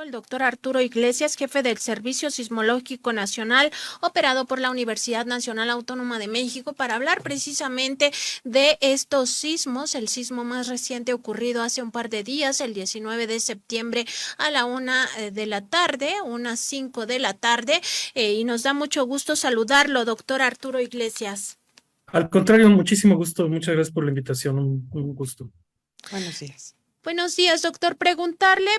el doctor Arturo Iglesias, jefe del Servicio Sismológico Nacional, operado por la Universidad Nacional Autónoma de México, para hablar precisamente de estos sismos. El sismo más reciente ocurrido hace un par de días, el 19 de septiembre a la 1 de la tarde, unas 5 de la tarde, y nos da mucho gusto saludarlo, doctor Arturo Iglesias. Al contrario, muchísimo gusto. Muchas gracias por la invitación. Un gusto. Buenos días. Buenos días, doctor. Preguntarle,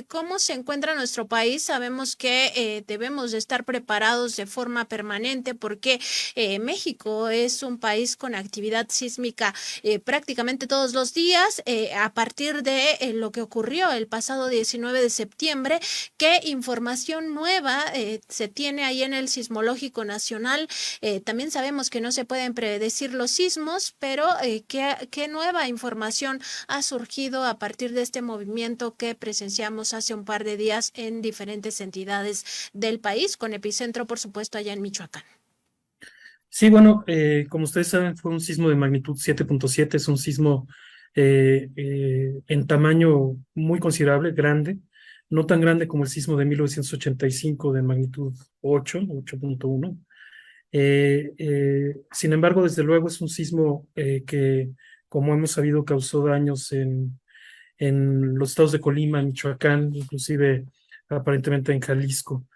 cómo se encuentra nuestro país. Sabemos que debemos de estar preparados de forma permanente porque México es un país con actividad sísmica prácticamente todos los días. A partir de lo que ocurrió el pasado 19 de septiembre, ¿qué información nueva se tiene ahí en el Sismológico Nacional? También sabemos que no se pueden predecir los sismos, pero ¿qué nueva información ha surgido a partir de este movimiento que presenciamos hace un par de días en diferentes entidades del país, con epicentro, por supuesto, allá en Michoacán? Sí, bueno, como ustedes saben, fue un sismo de magnitud 7.7. Es un sismo en tamaño muy considerable, grande, no tan grande como el sismo de 1985 de magnitud 8.1. Sin embargo, desde luego es un sismo que, como hemos sabido, causó daños en los estados de Colima, Michoacán, inclusive aparentemente en Jalisco.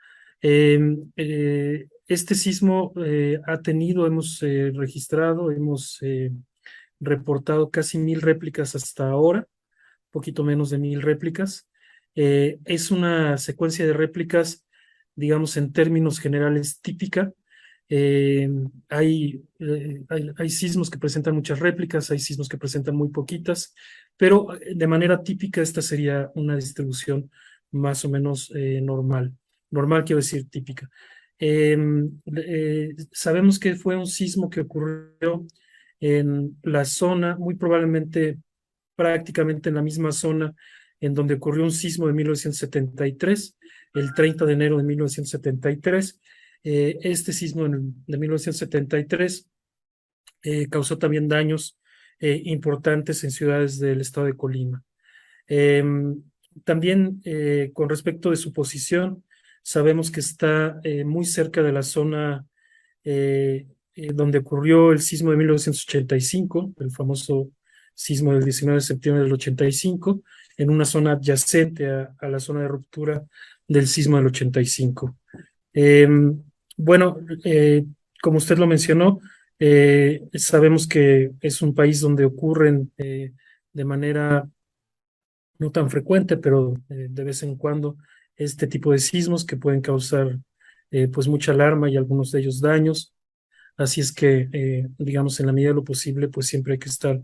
Este sismo hemos registrado, hemos reportado casi 1000 réplicas hasta ahora, poquito menos de 1000 réplicas. Es una secuencia de réplicas, digamos, en términos generales típica. Hay sismos que presentan muchas réplicas, hay sismos que presentan muy poquitas, pero de manera típica esta sería una distribución más o menos normal. Normal quiero decir típica. Sabemos que fue un sismo que ocurrió en la zona, muy probablemente prácticamente en la misma zona en donde ocurrió un sismo de 1973, el 30 de enero de 1973. Este sismo de 1973 causó también daños importantes en ciudades del estado de Colima. También con respecto de su posición, sabemos que está muy cerca de la zona donde ocurrió el sismo de 1985, el famoso sismo del 19 de septiembre del 85, en una zona adyacente a la zona de ruptura del sismo del 85. Bueno, como usted lo mencionó, sabemos que es un país donde ocurren de manera no tan frecuente, pero de vez en cuando, este tipo de sismos que pueden causar pues mucha alarma y algunos de ellos daños. Así es que, digamos, en la medida de lo posible, pues siempre hay que estar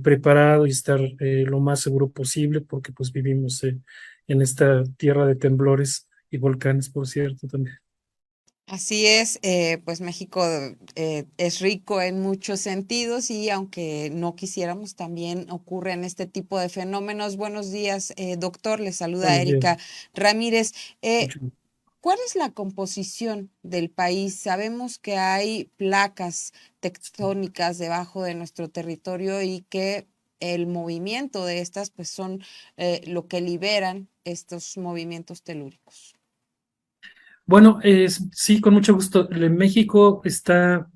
preparado y estar lo más seguro posible, porque pues vivimos en esta tierra de temblores y volcanes, por cierto, también. Así es, pues México es rico en muchos sentidos y aunque no quisiéramos, también ocurren este tipo de fenómenos. Buenos días, doctor, le saluda Buenos días. Erika Ramírez. Mucho gusto. ¿Cuál es la composición del país? Sabemos que hay placas tectónicas debajo de nuestro territorio y que el movimiento de estas pues son lo que liberan estos movimientos telúricos. Bueno, sí, con mucho gusto. México está,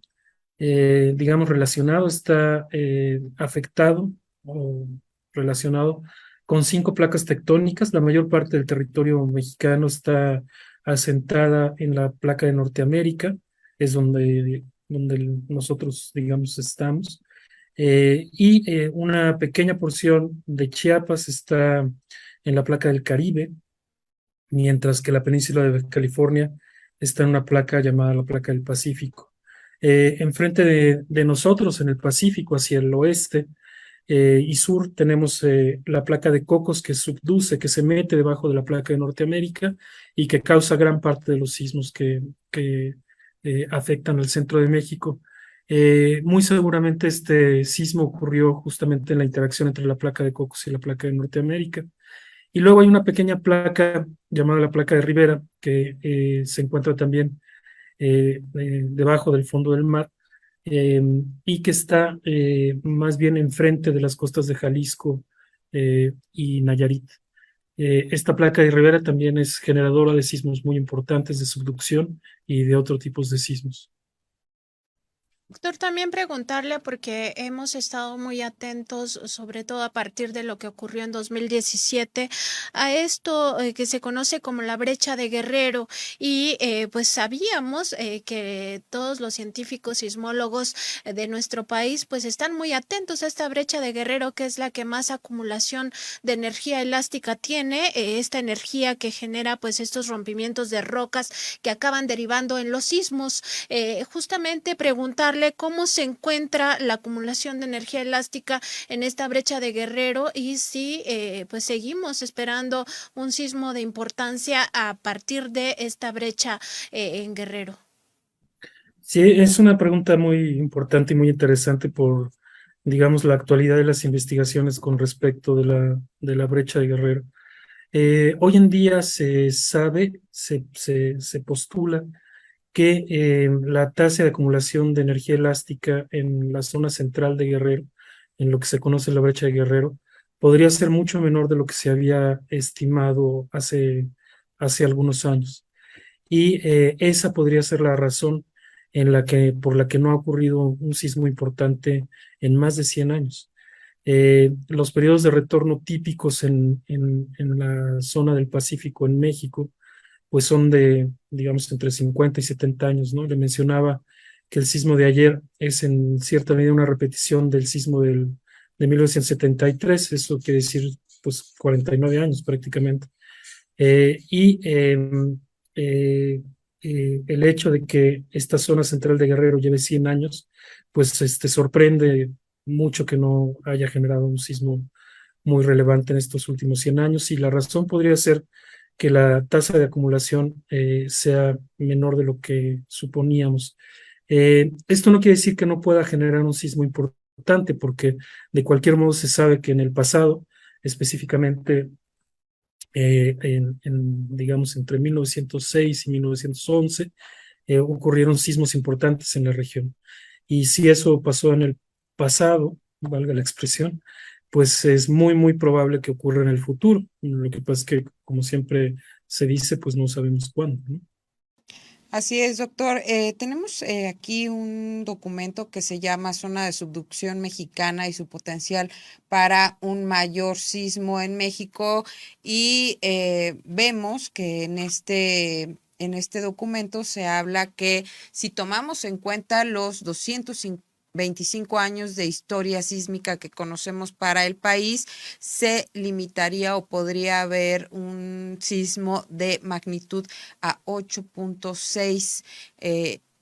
digamos, relacionado, está afectado o relacionado con 5 placas tectónicas. La mayor parte del territorio mexicano está asentada en la placa de Norteamérica, es donde nosotros, digamos, estamos. Una pequeña porción de Chiapas está en la placa del Caribe, mientras que la península de California está en una placa llamada la placa del Pacífico. Enfrente de nosotros, en el Pacífico, hacia el oeste y sur, tenemos la placa de Cocos, que subduce, que se mete debajo de la placa de Norteamérica y que causa gran parte de los sismos que afectan al centro de México. Muy seguramente este sismo ocurrió justamente en la interacción entre la placa de Cocos y la placa de Norteamérica. Y luego hay una pequeña placa llamada la placa de Rivera, que se encuentra también debajo del fondo del mar, y que está más bien enfrente de las costas de Jalisco y Nayarit. Esta placa de Rivera también es generadora de sismos muy importantes de subducción y de otros tipos de sismos. Doctor, también preguntarle porque hemos estado muy atentos, sobre todo a partir de lo que ocurrió en 2017, a esto que se conoce como la brecha de Guerrero y pues sabíamos que todos los científicos sismólogos de nuestro país pues están muy atentos a esta brecha de Guerrero, que es la que más acumulación de energía elástica tiene, esta energía que genera pues estos rompimientos de rocas que acaban derivando en los sismos. Justamente preguntarle cómo se encuentra la acumulación de energía elástica en esta brecha de Guerrero y si pues seguimos esperando un sismo de importancia a partir de esta brecha en Guerrero. Sí, es una pregunta muy importante y muy interesante por, digamos, la actualidad de las investigaciones con respecto de la brecha de Guerrero. Hoy en día se sabe, se postula que la tasa de acumulación de energía elástica en la zona central de Guerrero, en lo que se conoce la brecha de Guerrero, podría ser mucho menor de lo que se había estimado hace algunos años. Y esa podría ser la razón por la que no ha ocurrido un sismo importante en más de 100 años. Los periodos de retorno típicos en la zona del Pacífico en México pues son de, digamos, entre 50 y 70 años, ¿no? Le mencionaba que el sismo de ayer es en cierta medida una repetición del sismo de 1973, eso quiere decir, pues, 49 años prácticamente. Eh, y em, eh, el hecho de que esta zona central de Guerrero lleve 100 años, pues sorprende mucho que no haya generado un sismo muy relevante en estos últimos 100 años y la razón podría ser que la tasa de acumulación sea menor de lo que suponíamos. Esto no quiere decir que no pueda generar un sismo importante, porque de cualquier modo se sabe que en el pasado, específicamente digamos, entre 1906 y 1911, ocurrieron sismos importantes en la región. Y si eso pasó en el pasado, valga la expresión, pues es muy, muy probable que ocurra en el futuro. Lo que pasa es que, como siempre se dice, pues no sabemos cuándo, ¿no? Así es, doctor. Tenemos aquí un documento que se llama Zona de Subducción Mexicana y su potencial para un mayor sismo en México y vemos que en este documento se habla que si tomamos en cuenta los 225 años de historia sísmica que conocemos para el país, se limitaría o podría haber un sismo de magnitud a 8.6.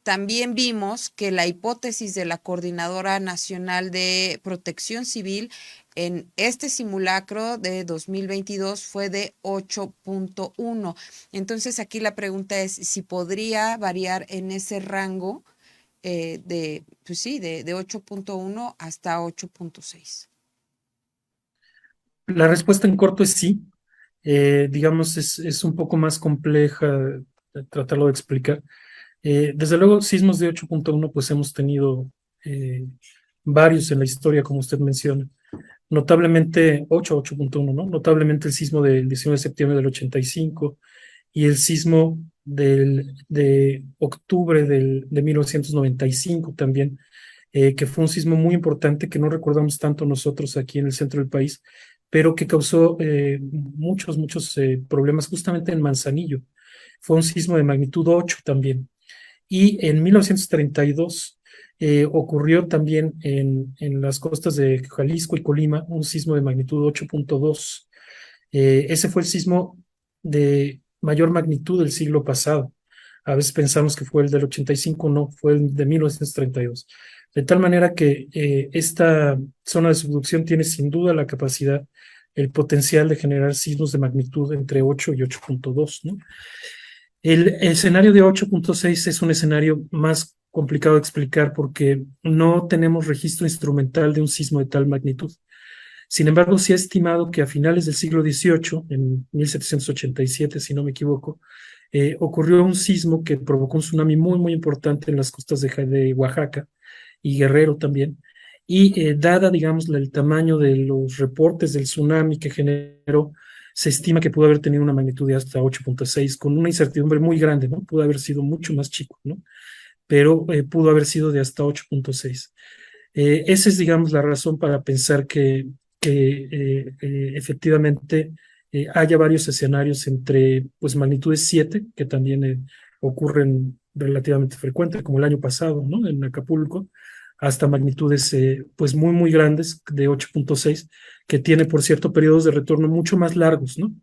También vimos que la hipótesis de la Coordinadora Nacional de Protección Civil en este simulacro de 2022 fue de 8.1. Entonces aquí la pregunta es si podría variar en ese rango pues sí, de 8.1 hasta 8.6. La respuesta en corto es sí. Digamos, es un poco más compleja tratarlo de explicar. Desde luego, sismos de 8.1, pues hemos tenido varios en la historia, como usted menciona. Notablemente, 8.1, ¿no? Notablemente el sismo del 19 de septiembre del 85 y el sismo de octubre de 1995 también, que fue un sismo muy importante que no recordamos tanto nosotros aquí en el centro del país, pero que causó muchos problemas justamente en Manzanillo. Fue un sismo de magnitud 8 también. Y en 1932 ocurrió también en las costas de Jalisco y Colima un sismo de magnitud 8.2. Ese fue el sismo de mayor magnitud del siglo pasado. A veces pensamos que fue el del 85, no, fue el de 1932. De tal manera que esta zona de subducción tiene sin duda la capacidad, el potencial de generar sismos de magnitud entre 8 y 8.2, ¿no? El escenario de 8.6 es un escenario más complicado de explicar porque no tenemos registro instrumental de un sismo de tal magnitud. Sin embargo, se ha estimado que a finales del siglo XVIII, en 1787, si no me equivoco, ocurrió un sismo que provocó un tsunami muy, muy importante en las costas de Oaxaca y Guerrero también. Y dada, digamos, el tamaño de los reportes del tsunami que generó, se estima que pudo haber tenido una magnitud de hasta 8.6, con una incertidumbre muy grande, ¿no? Pudo haber sido mucho más chico, ¿no? Pero pudo haber sido de hasta 8.6. Esa es, digamos, la razón para pensar que efectivamente haya varios escenarios entre pues, magnitudes 7, que también ocurren relativamente frecuente, como el año pasado, ¿no? En Acapulco, hasta magnitudes pues muy, muy grandes de 8.6, que tiene, por cierto, periodos de retorno mucho más largos, ¿no?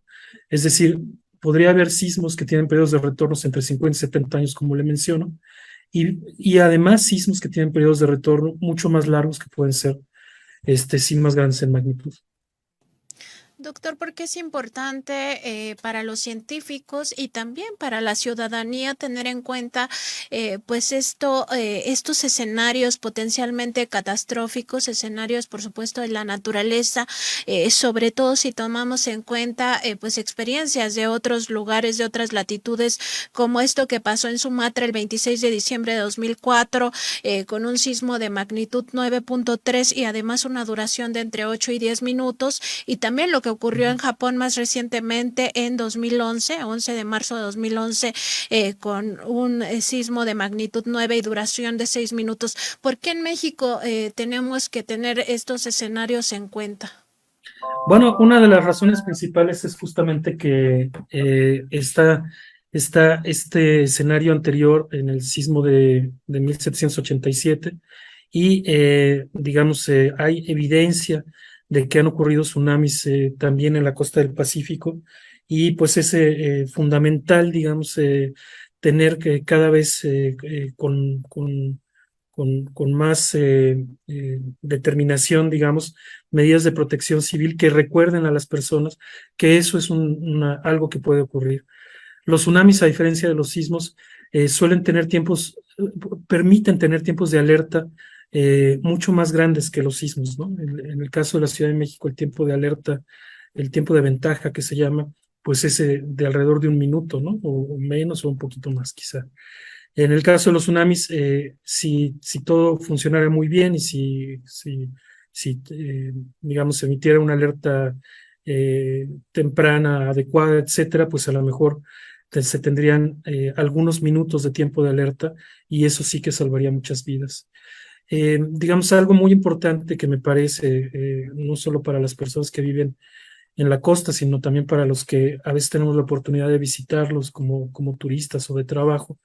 Es decir, podría haber sismos que tienen periodos de retorno entre 50 y 70 años, como le menciono, y además sismos que tienen periodos de retorno mucho más largos que pueden ser sí más grandes en magnitud. Doctor, ¿por qué es importante para los científicos y también para la ciudadanía tener en cuenta pues estos escenarios potencialmente catastróficos, escenarios por supuesto de la naturaleza, sobre todo si tomamos en cuenta pues experiencias de otros lugares, de otras latitudes, como esto que pasó en Sumatra el 26 de diciembre de 2004, con un sismo de magnitud 9.3 y además una duración de entre 8 y 10 minutos, y también lo que ocurrió en Japón más recientemente en 2011, 11 de marzo de 2011, con un sismo de magnitud 9 y duración de 6 minutos. ¿Por qué en México tenemos que tener estos escenarios en cuenta? Bueno, una de las razones principales es justamente que está este escenario anterior en el sismo de 1787 y, digamos, hay evidencia de que han ocurrido tsunamis también en la costa del Pacífico y pues es fundamental, digamos, tener que cada vez con más determinación, digamos, medidas de protección civil que recuerden a las personas que eso es algo que puede ocurrir. Los tsunamis, a diferencia de los sismos, suelen tener permiten tener tiempos de alerta mucho más grandes que los sismos, ¿no? En el caso de la Ciudad de México, el tiempo de alerta, el tiempo de ventaja que se llama, pues es de alrededor de 1 minuto, ¿no? O menos o un poquito más quizá. En el caso de los tsunamis, si todo funcionara muy bien y si digamos, se emitiera una alerta temprana, adecuada, etcétera, pues a lo mejor se tendrían algunos minutos de tiempo de alerta y eso sí que salvaría muchas vidas. Digamos, algo muy importante que me parece, no solo para las personas que viven en la costa, sino también para los que a veces tenemos la oportunidad de visitarlos como turistas o de trabajo,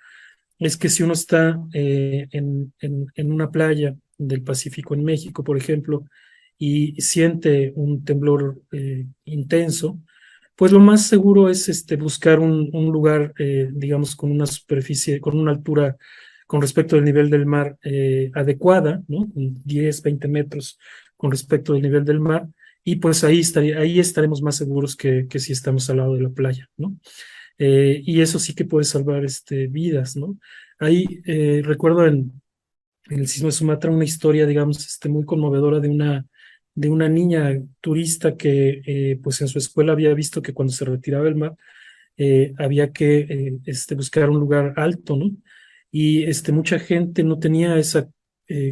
es que si uno está en una playa del Pacífico en México, por ejemplo, y siente un temblor intenso, pues lo más seguro es buscar un lugar, digamos, con una superficie, con una altura con respecto del nivel del mar adecuada, ¿no? 10, 20 metros con respecto del nivel del mar, y pues ahí estaremos más seguros que si estamos al lado de la playa, ¿no? Y eso sí que puede salvar vidas, ¿no? Ahí recuerdo en el sismo de Sumatra una historia, digamos, muy conmovedora de una niña turista que pues en su escuela había visto que cuando se retiraba del mar había que buscar un lugar alto, ¿no? Y mucha gente no tenía esa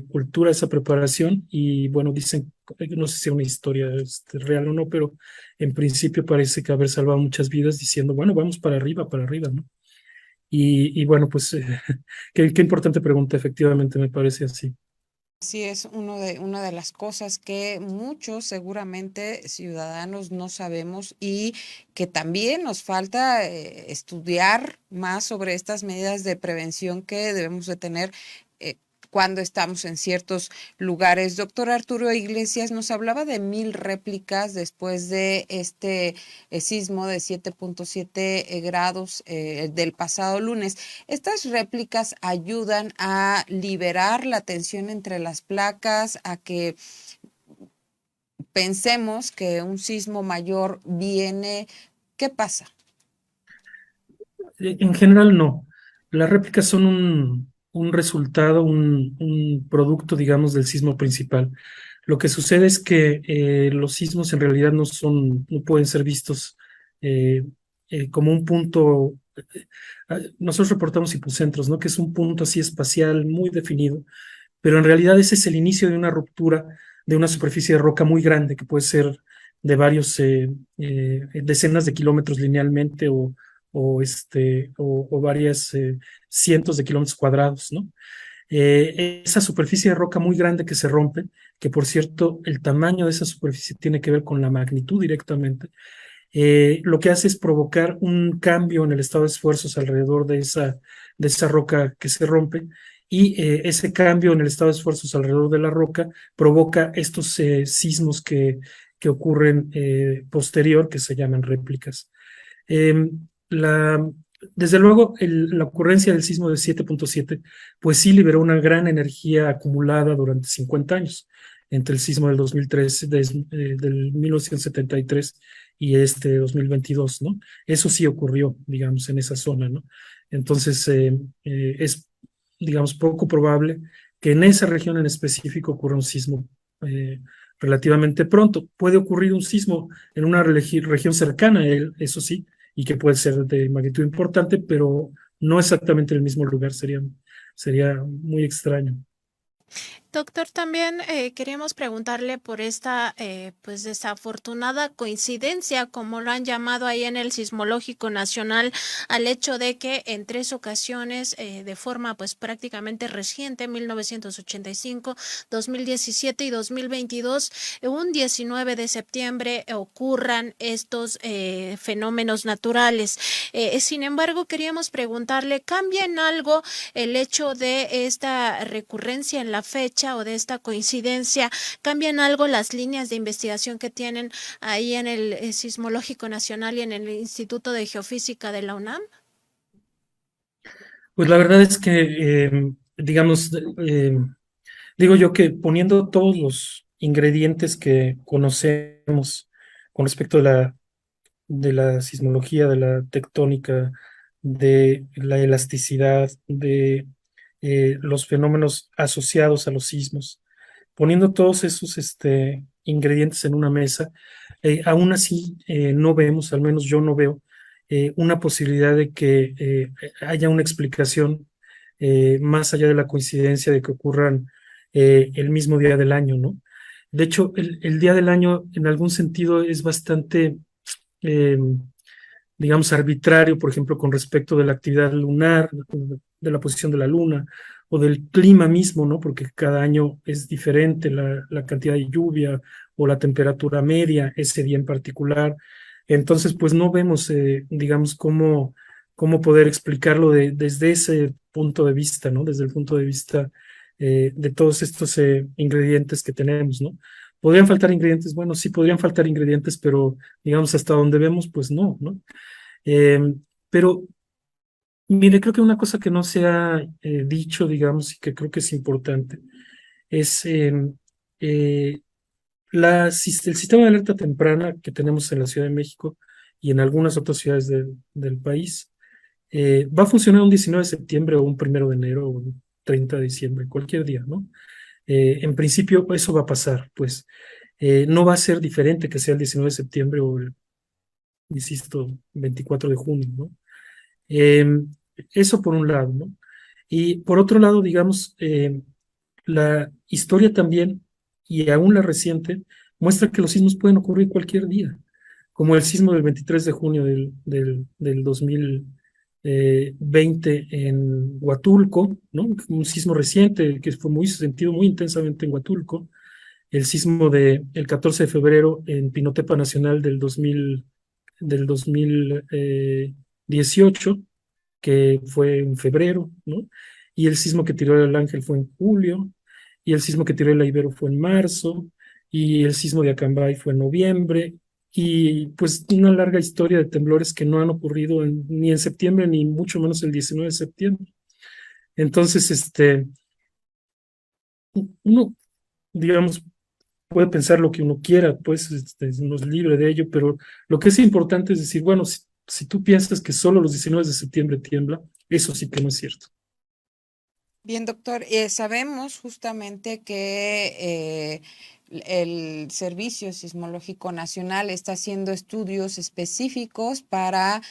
cultura, esa preparación, y bueno, dicen, no sé si es una historia real o no, pero en principio parece que haber salvado muchas vidas diciendo, bueno, vamos para arriba, ¿no? Y bueno, pues qué importante pregunta, efectivamente me parece así. Sí, es una de las cosas que muchos seguramente ciudadanos no sabemos y que también nos falta estudiar más sobre estas medidas de prevención que debemos de tener cuando estamos en ciertos lugares. Doctor Arturo Iglesias nos hablaba de 1,000 réplicas después de este sismo de 7.7 grados del pasado lunes. Estas réplicas ayudan a liberar la tensión entre las placas, a que pensemos que un sismo mayor viene. ¿Qué pasa? En general no. Las réplicas son un resultado, un producto, digamos, del sismo principal. Lo que sucede es que los sismos en realidad no pueden ser vistos como un punto. Nosotros reportamos hipocentros, ¿no? Que es un punto así espacial muy definido, pero en realidad ese es el inicio de una ruptura de una superficie de roca muy grande, que puede ser de varios decenas de kilómetros linealmente o varias cientos de kilómetros cuadrados, ¿no? Esa superficie de roca muy grande que se rompe, que por cierto, el tamaño de esa superficie tiene que ver con la magnitud directamente, lo que hace es provocar un cambio en el estado de esfuerzos alrededor de esa roca que se rompe, y ese cambio en el estado de esfuerzos alrededor de la roca provoca estos sismos que ocurren posterior, que se llaman réplicas. La, desde luego, la ocurrencia del sismo de 7.7, pues sí liberó una gran energía acumulada durante 50 años, entre el sismo del 2003, del 1973 y este 2022, ¿no? Eso sí ocurrió, digamos, en esa zona, ¿no? Entonces, es, digamos, poco probable que en esa región en específico ocurra un sismo relativamente pronto. Puede ocurrir un sismo en una región cercana a él, eso sí, y que puede ser de magnitud importante, pero no exactamente en el mismo lugar, sería muy extraño. Doctor, también queríamos preguntarle por esta pues desafortunada coincidencia, como lo han llamado ahí en el Sismológico Nacional, al hecho de que en 3 ocasiones de forma pues prácticamente reciente, 1985, 2017 y 2022, un 19 de septiembre ocurran estos fenómenos naturales. Sin embargo, queríamos preguntarle, ¿cambia en algo el hecho de esta recurrencia en la fecha o de esta coincidencia? ¿Cambian algo las líneas de investigación que tienen ahí en el Sismológico Nacional y en el Instituto de Geofísica de la UNAM? Pues la verdad es que, digamos, digo yo que poniendo todos los ingredientes que conocemos con respecto de la sismología, de la tectónica, de la elasticidad, de los fenómenos asociados a los sismos, poniendo todos esos ingredientes en una mesa, aún así no vemos, al menos yo no veo, una posibilidad de que haya una explicación más allá de la coincidencia de que ocurran el mismo día del año, ¿no? De hecho, el día del año en algún sentido es bastante, eh, digamos, arbitrario, por ejemplo, con respecto de la actividad lunar, de la posición de la luna o del clima mismo, ¿no? Porque cada año es diferente la cantidad de lluvia o la temperatura media ese día en particular. Entonces, pues no vemos, digamos, cómo poder explicarlo desde ese punto de vista, ¿no? Desde el punto de vista de todos estos ingredientes que tenemos, ¿no? ¿Podrían faltar ingredientes? Bueno, sí podrían faltar ingredientes, pero digamos hasta donde vemos, pues no, ¿no? Eh, pero mire, creo que una cosa que no se ha dicho, digamos, y que creo que es importante, es eh, el sistema de alerta temprana que tenemos en la Ciudad de México y en algunas otras ciudades del país. Va a funcionar un 19 de septiembre o un 1 de enero o un 30 de diciembre, cualquier día, ¿no? En principio eso va a pasar, pues no va a ser diferente que sea el 19 de septiembre o el, insisto, 24 de junio, ¿no? Eh, Eso por un lado, ¿no? Y por otro lado, digamos, la historia también, y aún la reciente, muestra que los sismos pueden ocurrir cualquier día, como el sismo del 23 de junio del 2020 en Huatulco, ¿no? Un sismo reciente que fue muy sentido muy intensamente en Huatulco, el sismo del 14 de febrero en Pinotepa Nacional del 2018, que fue en febrero, ¿no? Y el sismo que tiró el Ángel fue en julio, y el sismo que tiró el Ibero fue en marzo, y el sismo de Acambay fue en noviembre, y pues una larga historia de temblores que no han ocurrido ni en septiembre, ni mucho menos el 19 de septiembre. Entonces, uno, digamos, puede pensar lo que uno quiera, pues uno es libre de ello, pero lo que es importante es decir, bueno, si tú piensas que solo los 19 de septiembre tiembla, eso sí que no es cierto. Bien, doctor, sabemos justamente que el Servicio Sismológico Nacional está haciendo estudios específicos para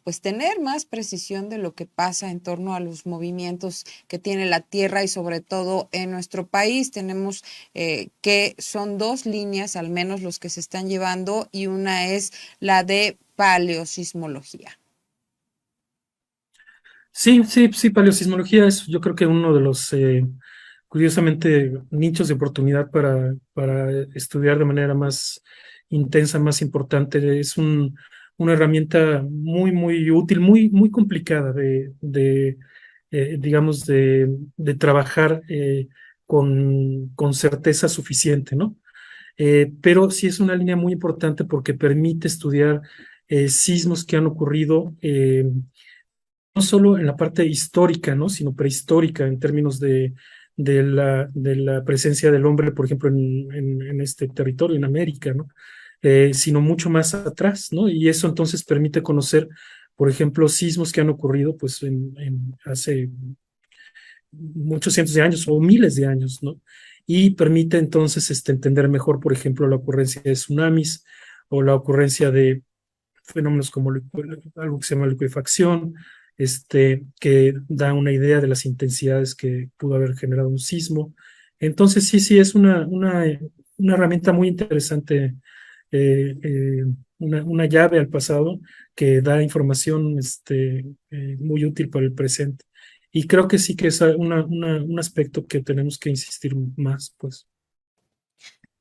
pues tener más precisión de lo que pasa en torno a los movimientos que tiene la Tierra y sobre todo en nuestro país. Tenemos que son dos líneas, al menos los que se están llevando, y una es la de paleosismología. Sí, paleosismología es yo creo que uno de los, curiosamente, nichos de oportunidad para estudiar de manera más intensa, más importante. Es una herramienta muy útil, muy complicada digamos, de trabajar con certeza suficiente, ¿no? Pero sí es una línea muy importante porque permite estudiar sismos que han ocurrido no solo en la parte histórica, ¿no? Sino prehistórica en términos de la presencia del hombre, por ejemplo, en este territorio, en América, ¿no? Sino mucho más atrás, ¿no? Y eso entonces permite conocer, por ejemplo, sismos que han ocurrido pues hace muchos cientos de años o miles de años, ¿no? Y permite entonces entender mejor, por ejemplo, la ocurrencia de tsunamis o la ocurrencia de fenómenos como algo que se llama liquefacción, que da una idea de las intensidades que pudo haber generado un sismo. Entonces, sí, es una herramienta muy interesante, eh, eh, una llave al pasado que da información muy útil para el presente. Y creo que sí que es un aspecto que tenemos que insistir más, pues.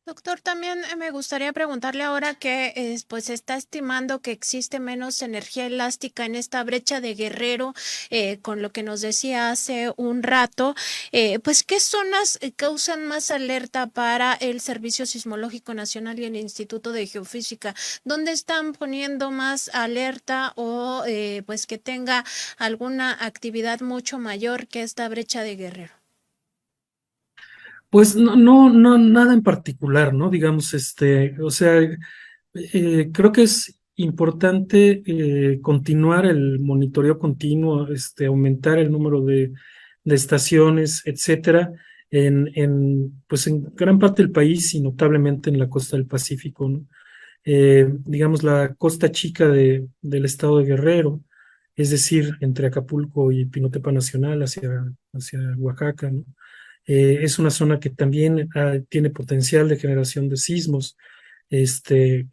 Doctor, también me gustaría preguntarle ahora que pues se está estimando que existe menos energía elástica en esta brecha de Guerrero, con lo que nos decía hace un rato, pues ¿qué zonas causan más alerta para el Servicio Sismológico Nacional y el Instituto de Geofísica? ¿Dónde están poniendo más alerta o pues que tenga alguna actividad mucho mayor que esta brecha de Guerrero? Pues no, nada en particular, ¿no? Digamos, o sea, creo que es importante continuar el monitoreo continuo, aumentar el número de estaciones, etcétera, pues en gran parte del país y notablemente en la costa del Pacífico, ¿no? Digamos, la costa chica del estado de Guerrero, es decir, entre Acapulco y Pinotepa Nacional hacia Oaxaca, ¿no? Es una zona que también tiene potencial de generación de sismos.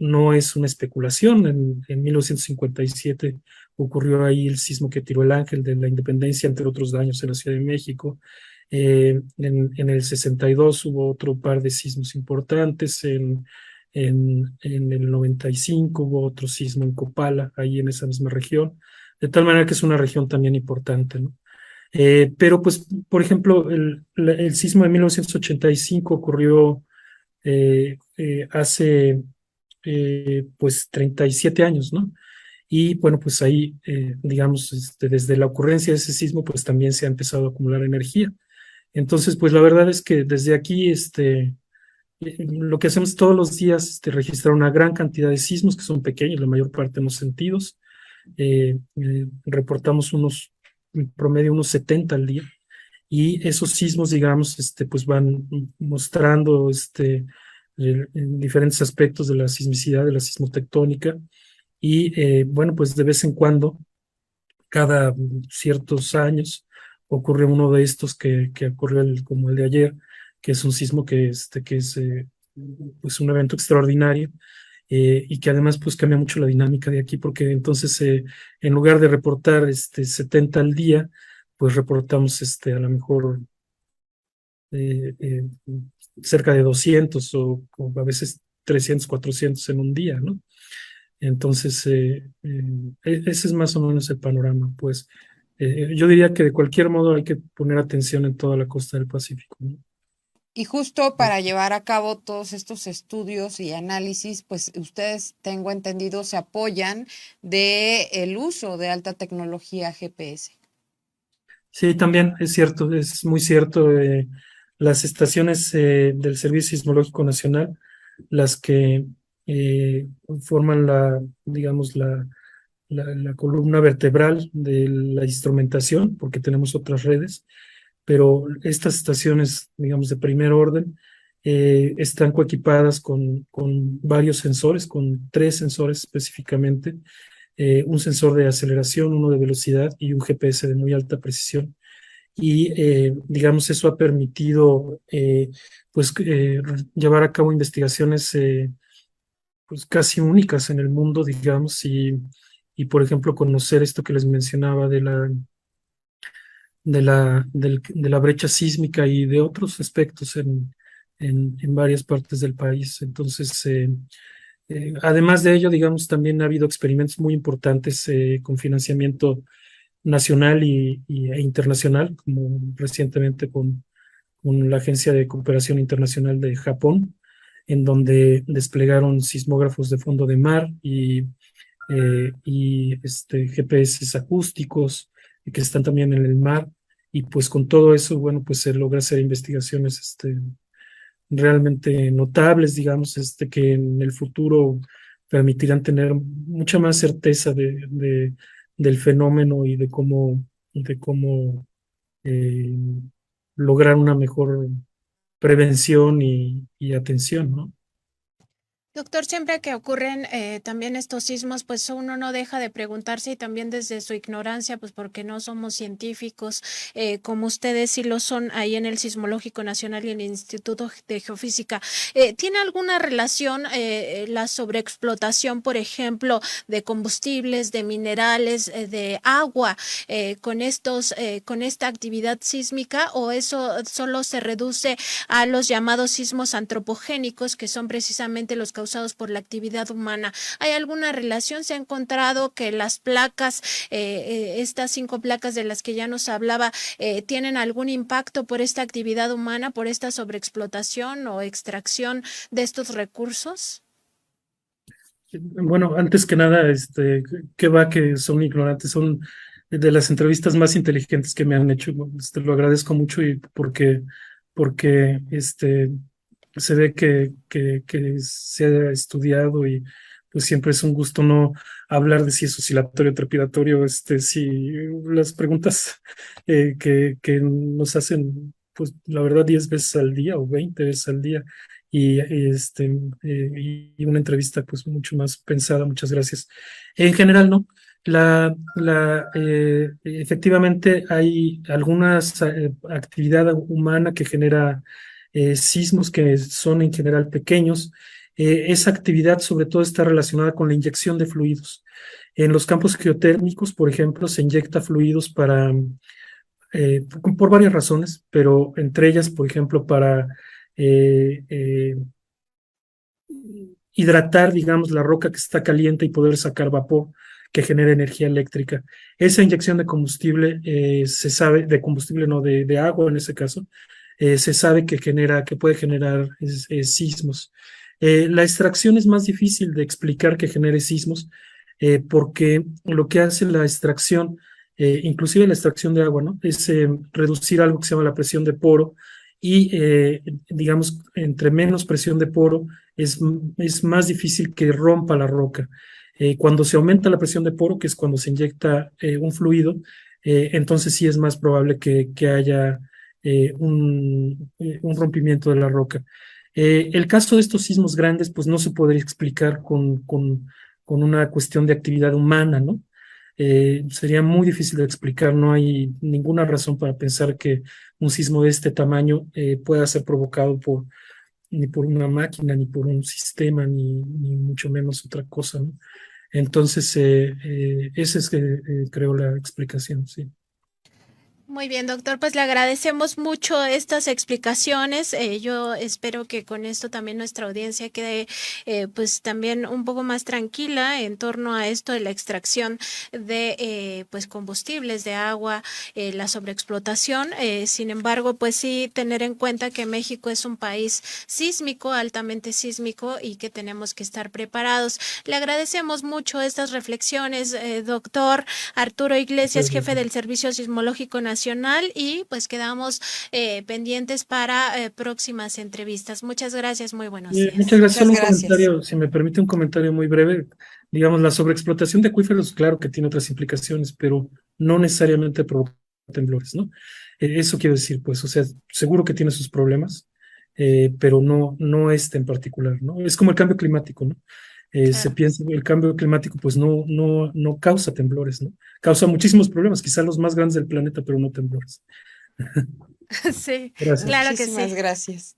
No es una especulación. En 1957 ocurrió ahí el sismo que tiró el Ángel de la Independencia, entre otros daños en la Ciudad de México. En el 62 hubo otro par de sismos importantes. En el 95 hubo otro sismo en Copala, ahí en esa misma región. De tal manera que es una región también importante, ¿no? Pero, pues, por ejemplo, el sismo de 1985 ocurrió hace, pues, 37 años, ¿no? Y bueno, pues ahí, digamos, desde la ocurrencia de ese sismo, pues también se ha empezado a acumular energía. Entonces, pues la verdad es que desde aquí, lo que hacemos todos los días, registrar una gran cantidad de sismos que son pequeños, la mayor parte no sentidos. Reportamos en promedio unos 70 al día. Y esos sismos, digamos, pues van mostrando en diferentes aspectos de la sismicidad, de la sismotectónica. Y bueno, pues de vez en cuando, cada ciertos años, ocurre uno de estos que ocurrió como el de ayer, que es un sismo que es pues un evento extraordinario. Y que además pues cambia mucho la dinámica de aquí, porque entonces en lugar de reportar 70 al día, pues reportamos a lo mejor eh, eh, cerca de 200 o a veces 300, 400 en un día, ¿no? Entonces, ese es más o menos el panorama, pues. Yo diría que de cualquier modo hay que poner atención en toda la costa del Pacífico, ¿no? Y justo para llevar a cabo todos estos estudios y análisis, pues ustedes, tengo entendido, se apoyan de el uso de alta tecnología GPS. Sí, también es cierto, es muy cierto. Las estaciones del Servicio Sismológico Nacional, las que forman digamos, la columna vertebral de la instrumentación, porque tenemos otras redes, pero estas estaciones, digamos, de primer orden, están coequipadas con varios sensores, con 3 sensores específicamente, un sensor de aceleración, uno de velocidad y un GPS de muy alta precisión. Y digamos, eso ha permitido pues llevar a cabo investigaciones pues casi únicas en el mundo, digamos, y por ejemplo conocer esto que les mencionaba de la brecha sísmica y de otros aspectos en varias partes del país. Entonces, además de ello, digamos, también ha habido experimentos muy importantes con financiamiento nacional e internacional, como recientemente con la Agencia de Cooperación Internacional de Japón, en donde desplegaron sismógrafos de fondo de mar y GPS acústicos que están también en el mar. Y pues con todo eso, bueno, pues se logra hacer investigaciones realmente notables, digamos, que en el futuro permitirán tener mucha más certeza del fenómeno y de cómo eh, lograr una mejor prevención y atención, ¿no? Doctor, siempre que ocurren también estos sismos, pues uno no deja de preguntarse y también desde su ignorancia, pues porque no somos científicos como ustedes sí lo son ahí en el Sismológico Nacional y en el Instituto de Geofísica. ¿Tiene alguna relación la sobreexplotación, por ejemplo, de combustibles, de minerales, de agua con esta actividad sísmica o eso solo se reduce a los llamados sismos antropogénicos, que son precisamente los causados por la actividad humana? ¿Hay alguna relación? ¿Se ha encontrado que las placas, estas 5 placas de las que ya nos hablaba, tienen algún impacto por esta actividad humana, por esta sobreexplotación o extracción de estos recursos? Bueno, antes que nada, qué va que son ignorantes, son de las entrevistas más inteligentes que me han hecho. Lo agradezco mucho y porque se ve que se ha estudiado y pues siempre es un gusto no hablar de si es oscilatorio, trepidatorio, si las preguntas que nos hacen, pues la verdad 10 veces al día o 20 veces al día y una entrevista pues mucho más pensada, muchas gracias. En general, ¿no? Efectivamente hay algunas actividad humana que genera sismos que son en general pequeños. Esa actividad sobre todo está relacionada con la inyección de fluidos. En los campos geotérmicos, por ejemplo, se inyecta fluidos por varias razones, pero entre ellas, por ejemplo, para eh, eh, hidratar, digamos, la roca que está caliente y poder sacar vapor que genera energía eléctrica. Esa inyección de combustible, se sabe, de combustible no, de agua en ese caso, se sabe que puede generar sismos. La extracción es más difícil de explicar que genere sismos, porque lo que hace la extracción, inclusive la extracción de agua, ¿no? Es reducir algo que se llama la presión de poro y, digamos, entre menos presión de poro, es más difícil que rompa la roca. Cuando se aumenta la presión de poro, que es cuando se inyecta un fluido, entonces sí es más probable que haya un rompimiento de la roca. El caso de estos sismos grandes, pues no se podría explicar con una cuestión de actividad humana, ¿no? Sería muy difícil de explicar, no hay ninguna razón para pensar que un sismo de este tamaño pueda ser provocado ni por una máquina, ni por un sistema, ni mucho menos otra cosa, ¿no? Entonces, esa es, creo, la explicación, sí. Muy bien, doctor, pues le agradecemos mucho estas explicaciones. Yo espero que con esto también nuestra audiencia quede pues también un poco más tranquila en torno a esto de la extracción de pues combustibles, de agua, la sobreexplotación. Sin embargo, pues sí tener en cuenta que México es un país sísmico, altamente sísmico y que tenemos que estar preparados. Le agradecemos mucho estas reflexiones, doctor Arturo Iglesias, jefe del Servicio Sismológico Nacional, y pues quedamos pendientes para próximas entrevistas. Muchas gracias, muy buenos días. Muchas gracias. Solo un gracias. comentario, si me permite un comentario muy breve. Digamos, la sobreexplotación de acuíferos, claro que tiene otras implicaciones, pero no necesariamente provoca temblores, ¿no? Eso quiero decir, pues, o sea, seguro que tiene sus problemas, pero no este en particular, ¿no? Es como el cambio climático, ¿no? Se Claro. piensa que el cambio climático, pues, no causa temblores, ¿no? Causa muchísimos problemas, quizá los más grandes del planeta, pero no temblores. Sí, Gracias. claro que Muchísimas sí. gracias.